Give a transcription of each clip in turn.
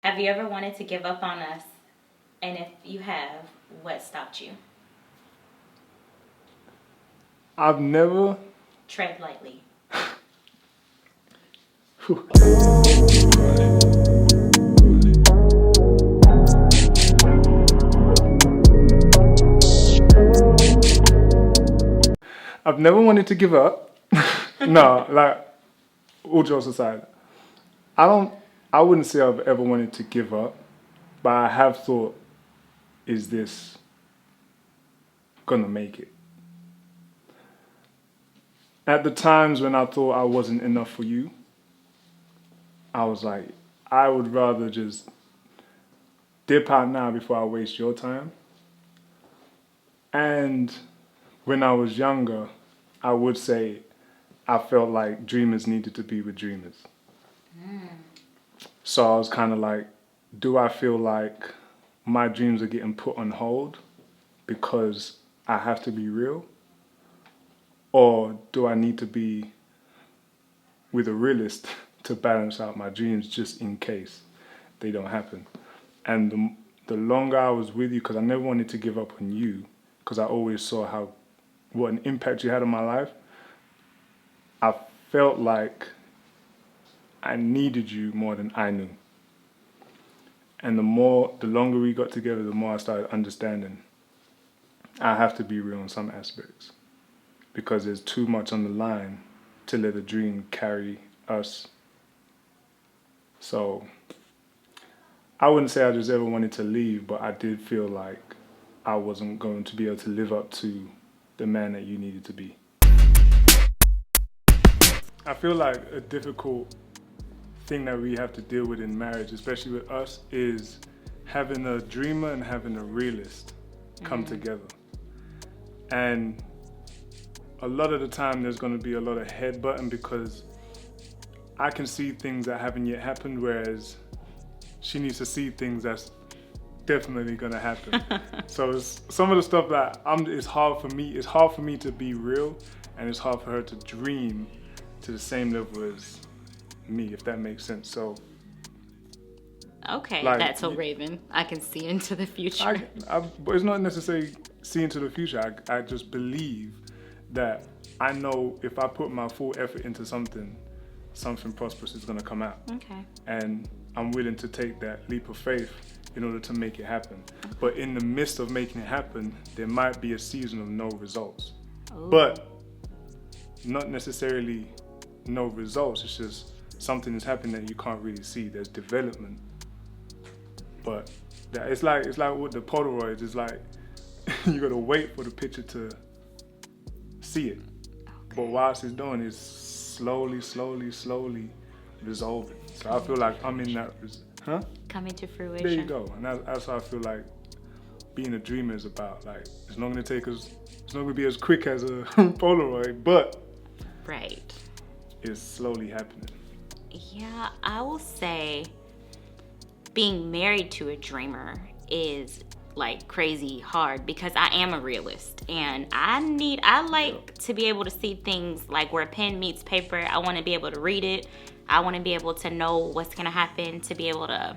Have you ever wanted to give up on us? And if you have, what stopped you? I've never... Tread lightly. I've never wanted to give up. No, like, all jokes aside, I wouldn't say I've ever wanted to give up, but I have thought, is this gonna make it? At the times when I thought I wasn't enough for you, I was like, I would rather just dip out now before I waste your time. And when I was younger, I would say I felt like dreamers needed to be with dreamers. So I was kind of like, do I feel like my dreams are getting put on hold because I have to be real? Or do I need to be with a realist to balance out my dreams just in case they don't happen? And the longer I was with you, because I never wanted to give up on you, because I always saw what an impact you had on my life, I felt like I needed you more than I knew. And the longer we got together, the more I started understanding I have to be real in some aspects, because there's too much on the line to let a dream carry us. So I wouldn't say I just ever wanted to leave, but I did feel like I wasn't going to be able to live up to the man that you needed to be. I feel like a difficult thing that we have to deal with in marriage, especially with us, is having a dreamer and having a realist come together. And a lot of the time there's going to be a lot of headbutting, because I can see things that haven't yet happened, whereas she needs to see things that's definitely going to happen. So some of the stuff that it's hard for me. It's hard for me to be real, and it's hard for her to dream to the same level as me, if that makes sense. So okay, like, that's a Raven. I can see into the future. But it's not necessarily see into the future. I just believe that I know if I put my full effort into something prosperous is going to come out. Okay. And I'm willing to take that leap of faith in order to make it happen. But in the midst of making it happen, there might be a season of no results. Ooh. But not necessarily no results. It's just something is happening that you can't really see. There's development. But it's like with the Polaroids. It's like you got to wait for the picture to see it. Okay. But whilst it's doing, it's slowly resolving. So I feel like I'm in that, Coming to fruition. There you go. And that's how I feel like being a dreamer is about. Like, it's not going to take us, it's not going to be as quick as a Polaroid, but right, it's slowly happening. Yeah, I will say being married to a dreamer is like crazy hard, because I am a realist, and I like to be able to see things like where pen meets paper. I want to be able to read it. I want to be able to know what's going to happen, to be able to,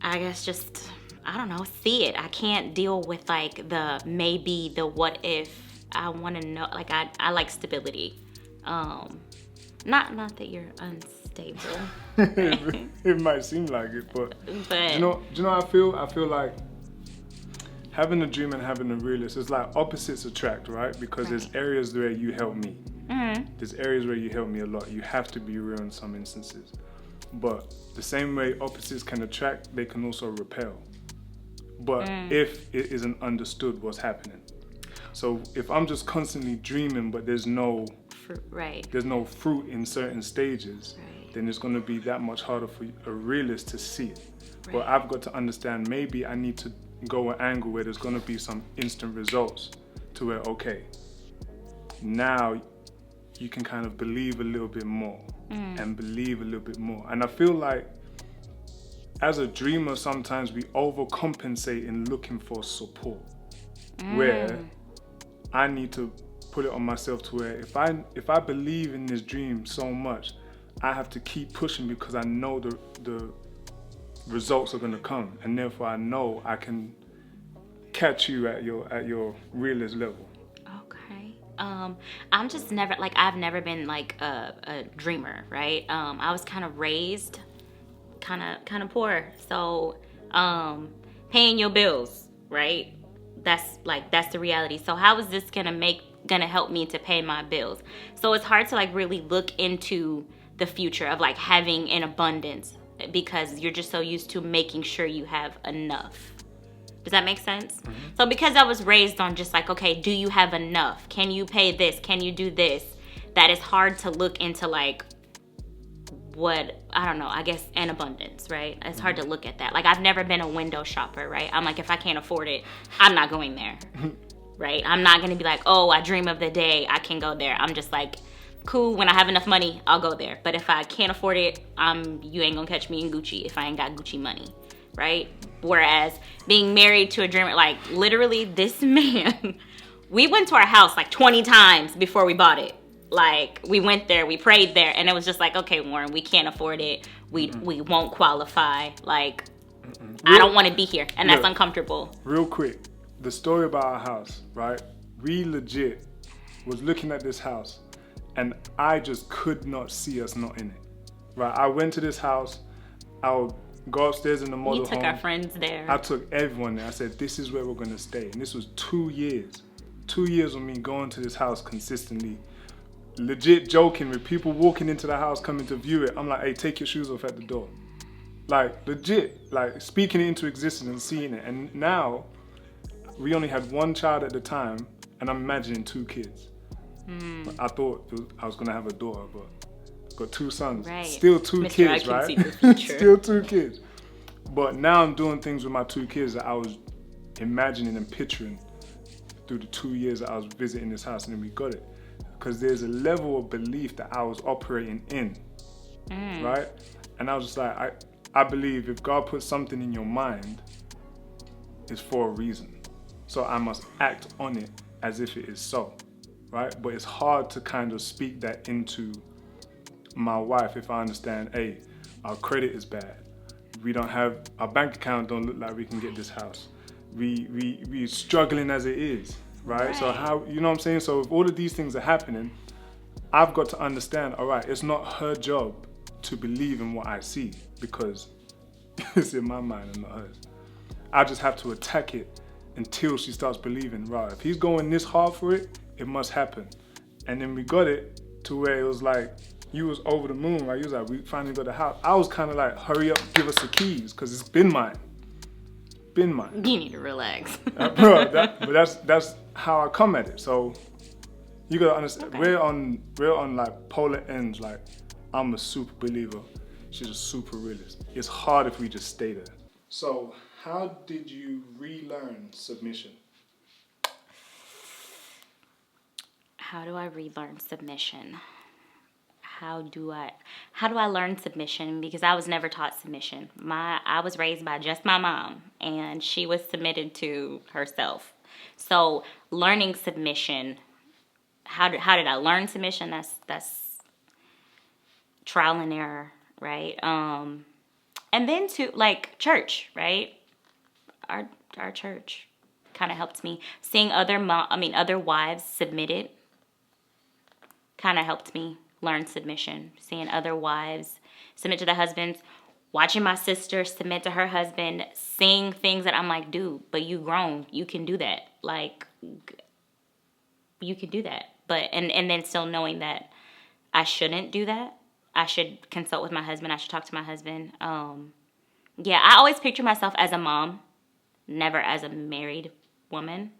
I guess, just, I don't know, see it. I can't deal with like the maybe, the what if. I want to know, like I like stability. Not that you're unstable. It might seem like it, but do you know how I feel? I feel like having a dream and having a realist is like opposites attract, right? Because there's areas where you help me. There's areas where you help me a lot. You have to be real in some instances. But the same way opposites can attract, they can also repel. But if it isn't understood what's happening. So if I'm just constantly dreaming, but there's no fruit in certain stages, then it's going to be that much harder for a realist to see it. But I've got to understand, maybe I need to go an angle where there's going to be some instant results, to where, okay, now you can kind of believe a little bit more and believe a little bit more. And I feel like as a dreamer, sometimes we overcompensate in looking for support, where I need to put it on myself to where if I believe in this dream so much, I have to keep pushing, because I know the results are gonna come, and therefore I know I can catch you at your realist level. Okay. I'm just never like I've never been like a dreamer, right? I was kind of raised kind of poor, so paying your bills, right? That's the reality. So how is this gonna help me to pay my bills? So it's hard to like really look into the future of like having an abundance because you're just so used to making sure you have enough. Does that make sense? Mm-hmm. So because I was raised on just like, okay, do you have enough? Can you pay this? Can you do this? That is hard to look into like what, I don't know, I guess an abundance, right? It's hard to look at that. Like I've never been a window shopper, right? I'm like, if I can't afford it, I'm not going there, right? I'm not going to be like, oh, I dream of the day I can go there. I'm just like, cool, when I have enough money, I'll go there. But if I can't afford it, you ain't gonna catch me in Gucci if I ain't got Gucci money, right? Whereas being married to a dreamer, like literally this man, we went to our house like 20 times before we bought it. Like we went there, we prayed there, and it was just like, okay, Warren, we can't afford it. We won't qualify. Like, I don't want to be here, and that's uncomfortable. Real quick, the story about our house, right? We legit was looking at this house, and I just could not see us not in it, right? I went to this house, I would go upstairs in the model home. You took our friends there. I took everyone there. I said, this is where we're going to stay. And this was 2 years. 2 years of me going to this house consistently, legit joking with people walking into the house, coming to view it. I'm like, hey, take your shoes off at the door. Like, legit, like speaking it into existence and seeing it. And now, we only had one child at the time, and I'm imagining 2 kids. I thought I was going to have a daughter, but got 2 sons. Right. Still 2 Mr. kids, I right? can see the future. Still 2 kids. But now I'm doing things with my 2 kids that I was imagining and picturing through the 2 years that I was visiting this house, and then we got it. Because there's a level of belief that I was operating in, right? And I was just like, I believe if God puts something in your mind, it's for a reason. So I must act on it as if it is so, right? But it's hard to kind of speak that into my wife if I understand, hey, our credit is bad. We don't have, our bank account don't look like we can get this house. We're struggling as it is, right? So how, you know what I'm saying? So if all of these things are happening, I've got to understand, all right, it's not her job to believe in what I see because it's in my mind and not hers. I just have to attack it until she starts believing, right, if he's going this hard for it, it must happen. And then we got it to where it was like, you was over the moon, right? You was like, we finally got the house. I was kind of like, hurry up, give us the keys, because it's been mine. Been mine. You need to relax. Bro, but that's how I come at it. So you gotta understand, we're on like polar ends. Like, I'm a super believer, she's a super realist. It's hard if we just stay there. So how did you relearn submission? How do I relearn submission? How do I learn submission? Because I was never taught submission. I was raised by just my mom, and she was submitted to herself. So learning submission, how did I learn submission? That's trial and error, right? And then to like church, right? Our church kind of helped me. Seeing other wives submitted kind of helped me learn submission. Seeing other wives submit to their husbands, watching my sister submit to her husband, seeing things that I'm like, dude, but you grown, you can do that. Like, you can do that. But and then still knowing that I shouldn't do that. I should consult with my husband. I should talk to my husband. Yeah, I always picture myself as a mom, never as a married woman.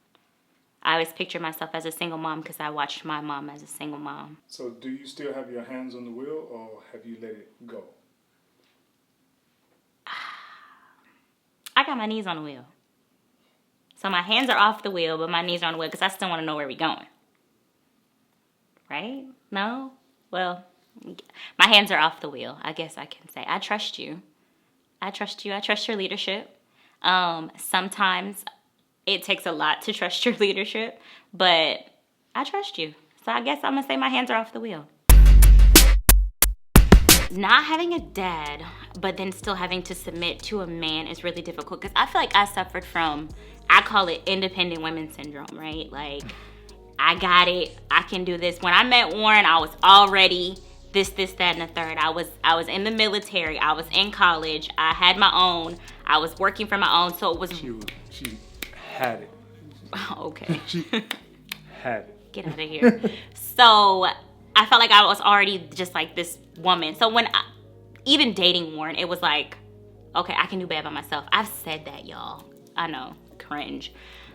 I always picture myself as a single mom because I watched my mom as a single mom. So do you still have your hands on the wheel, or have you let it go? I got my knees on the wheel. So my hands are off the wheel, but my knees are on the wheel because I still want to know where we're going. Right? No? Well, my hands are off the wheel, I guess I can say. I trust you. I trust you. I trust your leadership. Sometimes it takes a lot to trust your leadership, but I trust you. So I guess I'm going to say my hands are off the wheel. not having a dad, but then still having to submit to a man is really difficult, because I feel like I suffered from, I call it independent women syndrome, right? Like, I got it, I can do this. When I met Warren, I was already this, that, and the third. I was in the military, I was in college, I had my own, I was working for my own, so it was... She had it. Okay. She had it. Get out of here. So I felt like I was already just like this woman. So even dating Warren, it was like, okay, I can do bad by myself. I've said that, y'all. I know, cringe.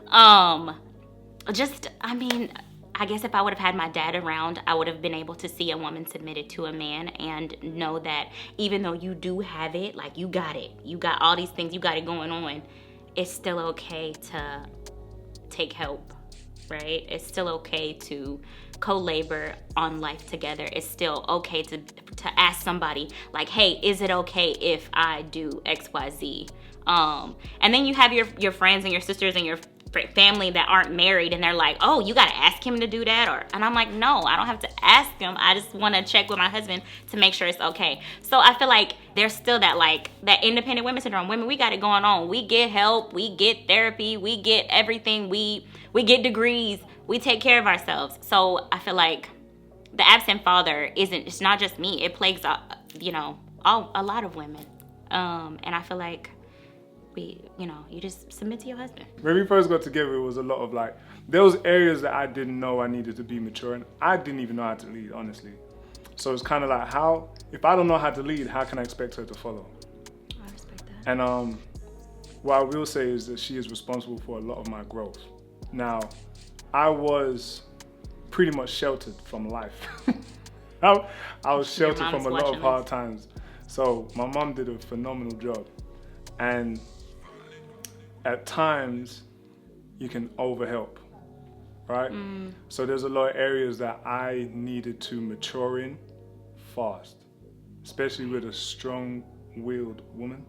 I guess if I would have had my dad around, I would have been able to see a woman submitted to a man and know that even though you do have it, like, you got it, you got all these things, you got it going on, it's still okay to take help, right? It's still okay to co-labor on life together. It's still okay to ask somebody, like, hey, is it okay if I do XYZ? And then you have your friends and your sisters and your family that aren't married, and they're like, oh, you gotta ask him to do that? And I'm like, no, I don't have to ask him. I just want to check with my husband to make sure it's okay. So I feel like there's still that, like, that independent women syndrome. Women, we got it going on. We get help, we get therapy, we get everything, we get degrees, we take care of ourselves. So I feel like the absent father it's not just me. It plagues, a lot of women. And I feel like you just submit to your husband. When we first got together, it was a lot of, like, there was areas that I didn't know I needed to be mature in. I didn't even know how to lead, honestly. So it's kind of like, if I don't know how to lead, how can I expect her to follow? I respect that. And what I will say is that she is responsible for a lot of my growth. Now, I was pretty much sheltered from life. I was sheltered from a lot of hard times. So my mom did a phenomenal job. And at times, you can overhelp, right? So there's a lot of areas that I needed to mature in fast, especially with a strong-willed woman.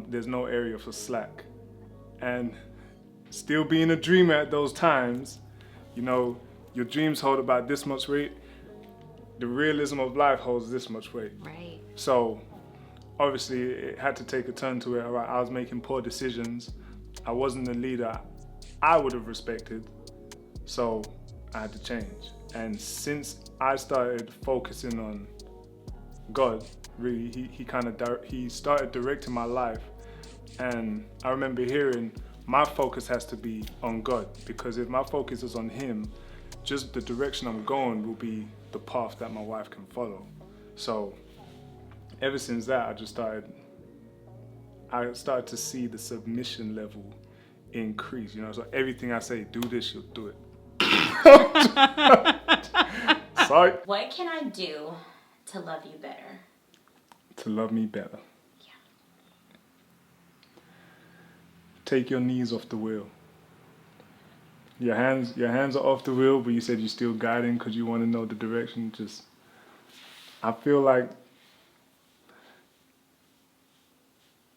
There's no area for slack. And still being a dreamer at those times, your dreams hold about this much weight. The realism of life holds this much weight. Right. So obviously it had to take a turn to where, I was making poor decisions. I wasn't the leader I would have respected. So I had to change. And since I started focusing on God, really, he started directing my life. And I remember hearing, my focus has to be on God, because if my focus is on Him, just the direction I'm going will be the path that my wife can follow. So ever since that, I started to see the submission level increase. So everything I say, do this, she'll do it. Sorry. What can I do to love you better? To love me better. Yeah. Take your knees off the wheel. Your hands are off the wheel, but you said you're still guiding because you want to know the direction. I feel like,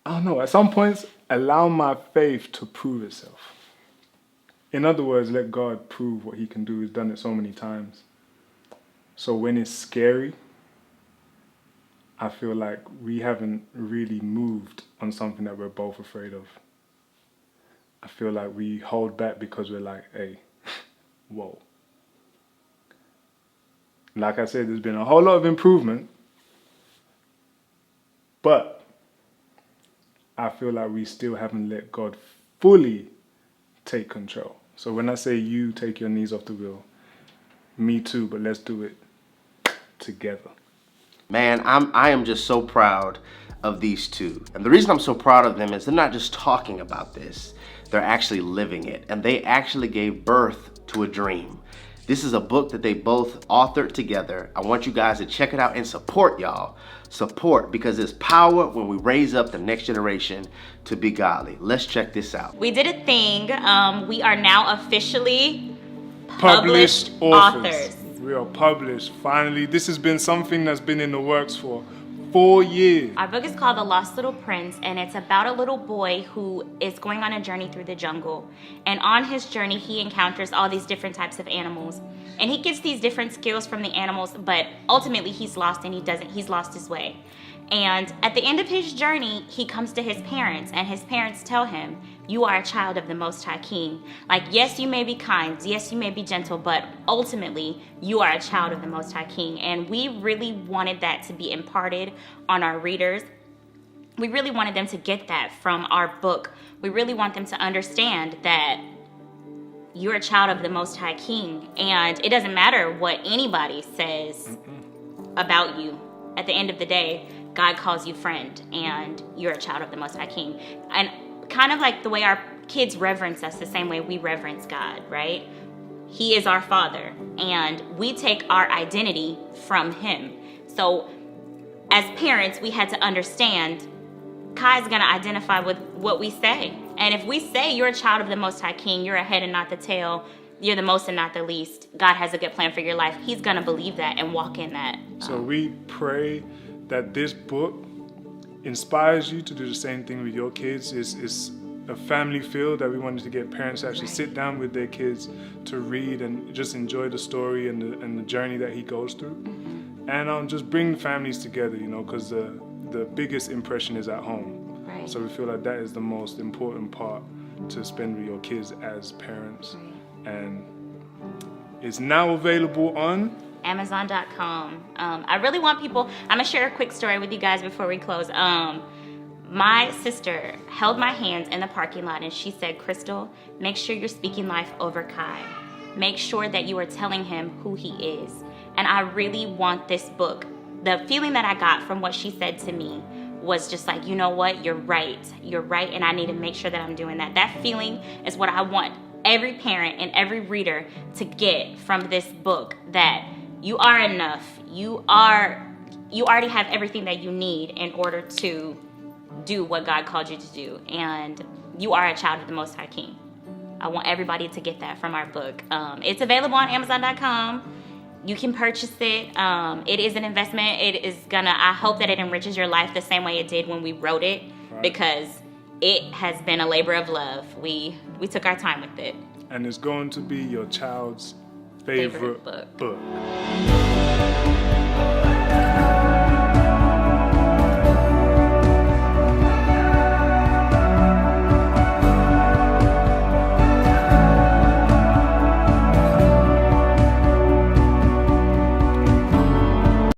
I don't know, at some points, allow my faith to prove itself. In other words, let God prove what He can do. He's done it so many times. So when it's scary, I feel like we haven't really moved on something that we're both afraid of. I feel like we hold back because we're like, hey, whoa. Like I said, there's been a whole lot of improvement, but I feel like we still haven't let God fully take control. So when I say you take your knees off the wheel, me too, but let's do it together. Man, I am just so proud of these two. And the reason I'm so proud of them is they're not just talking about this, they're actually living it. And they actually gave birth to a dream. This is a book that they both authored together. I want you guys to check it out and support y'all. Support, because there's power when we raise up the next generation to be godly. Let's check this out. We did a thing. We are now officially published authors. We are published. Finally, this has been something that's been in the works for 4 years. Our book is called The Lost Little Prince, and it's about a little boy who is going on a journey through the jungle. And on his journey, he encounters all these different types of animals. And he gets these different skills from the animals, but ultimately he's lost and he's lost his way. And at the end of his journey, he comes to his parents, and his parents tell him, you are a child of the Most High King. Like, yes, you may be kind, yes, you may be gentle, but ultimately, you are a child of the Most High King. And we really wanted that to be imparted on our readers. We really wanted them to get that from our book. We really want them to understand that you're a child of the Most High King, and it doesn't matter what anybody says about you. At the end of the day, God calls you friend, and you're a child of the Most High King. And kind of like the way our kids reverence us, the same way we reverence God, right? He is our Father, and we take our identity from Him. So as parents, we had to understand Kai's going to identify with what we say. And if we say you're a child of the Most High King, you're a head and not the tail, you're the most and not the least, God has a good plan for your life, he's going to believe that and walk in that. So we pray that this book inspires you to do the same thing with your kids. It's a family feel that we wanted to get parents to actually sit down with their kids to read and just enjoy the story and the journey that he goes through. And just bring families together, because the biggest impression is at home. Right. So we feel like that is the most important part to spend with your kids as parents. And it's now available on Amazon.com. I really want people, I'm gonna share a quick story with you guys before we close. My sister held my hands in the parking lot and she said, Crystal, make sure you're speaking life over Kai. Make sure that you are telling him who he is. And I really want this book. The feeling that I got from what she said to me was just like, you know what, you're right, and I need to make sure that I'm doing that. That feeling is what I want every parent and every reader to get from this book, that you are enough. You already have everything that you need in order to do what God called you to do. And you are a child of the Most High King. I want everybody to get that from our book. It's available on Amazon.com. You can purchase it. It is an investment. I hope that it enriches your life the same way it did when we wrote it, because it has been a labor of love. We took our time with it. And it's going to be your child's favorite book.